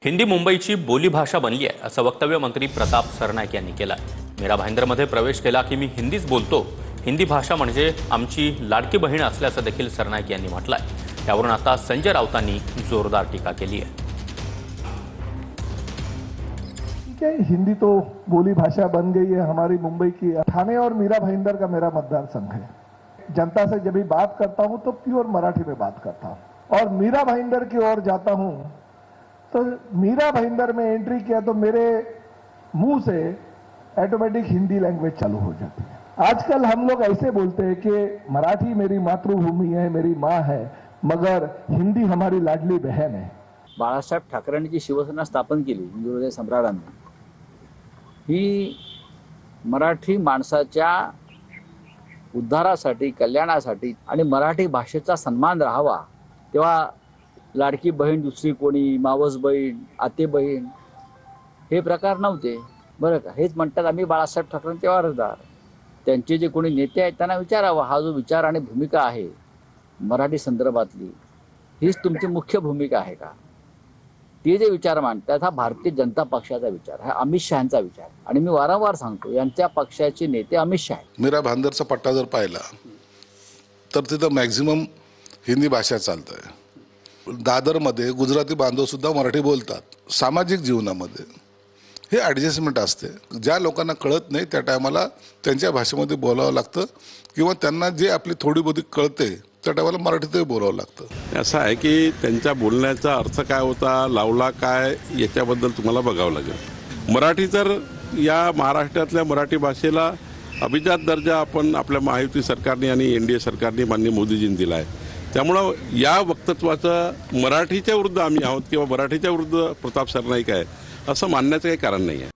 हिंदी मुंबईची बोलीभाषा बनली आहे असं वक्तव्य मंत्री प्रताप सरनाईक यांनी केलं आहे। मीरा भाईंदरमध्ये प्रवेश केला की मी हिंदीच बोलतो, हिंदी भाषा म्हणजे आमची लाडकी बहीण असल्याचं देखील सरनाईक यांनी म्हटलंय। त्यावरून आता संजय राऊतांनी जोरदार टीका केली आहे। हिंदी तो बोली भाषा बन गई है हमारी मुंबई की। ठाणे और मीरा भाईंदर का मेरा मतदार संघ है। जनता से जब भी बात करता हूं तो प्योर मराठी में बात करता हूं और मीरा भाईंदर की ओर जाता हूं तो मीरा भाईंदर में एंट्री किया तो मेरे मुंह से ऑटोमेटिक हिंदी लैंग्वेज चालू हो जाती है। आजकल हम लोग ऐसे बोलते हैं कि मराठी मेरी मातृभूमि है, मेरी माँ है, मगर हिंदी हमारी लाडली बहन है। बाळासाहेब ठाकरेंनी जी शिवसेना स्थापन केली हिंदू हृदय सम्राटांनी, ही मराठी माणसाच्या उद्धारासाठी, कल्याणासाठी आणि मराठी भाषेचा सन्मान राहावा, तेव्हा लाडकी बहीण दुसरी कोणी, मावस बहीण, आते बहीण हे प्रकार नव्हते बरं का। हेच म्हणतात आम्ही बाळासाहेब ठाकरेंचे वारसदार। त्यांचे जे कोणी नेते आहेत त्यांना विचारावं, हा जो विचार आणि भूमिका आहे मराठी संदर्भातली, हीच तुमची मुख्य भूमिका आहे का? ते जे विचार मांडतात हा भारतीय जनता पक्षाचा विचार, हा अमित शहांचा विचार। आणि मी वारंवार सांगतो यांच्या पक्षाचे नेते अमित शहा आहेत। मीरा भाईंदरचा पट्टा जर पाहिला तर तिथं मॅक्झिमम हिंदी भाषा चालते। दादरमध्ये गुजराती बांधव सुद्धा मराठी बोलतात। सामाजिक जीवनामध्ये हे ॲडजस्टमेंट असते। ज्या लोकांना कळत नाही त्या टायमाला त्यांच्या भाषेमध्ये बोलावं लागतं, किंवा त्यांना जे आपली थोडी बहुती कळते त्या टायमाला मराठीतही बोलावं लागतं। असं आहे की त्यांच्या बोलण्याचा अर्थ काय होता, लावला काय, याच्याबद्दल तुम्हाला बघावं लागेल। मराठी तर या महाराष्ट्रातल्या मराठी भाषेला अभिजात दर्जा आपण आपल्या महायुती सरकारने आणि NDA सरकारने माननीय मोदीजींनी दिला आहे। त्यामुळं या वक्तव्याचं मराठीच्या विरुद्ध आम्ही आहोत किंवा मराठीच्या विरुद्ध प्रताप सरनाईक आहे असं मानण्याचं काही कारण नाही आहे।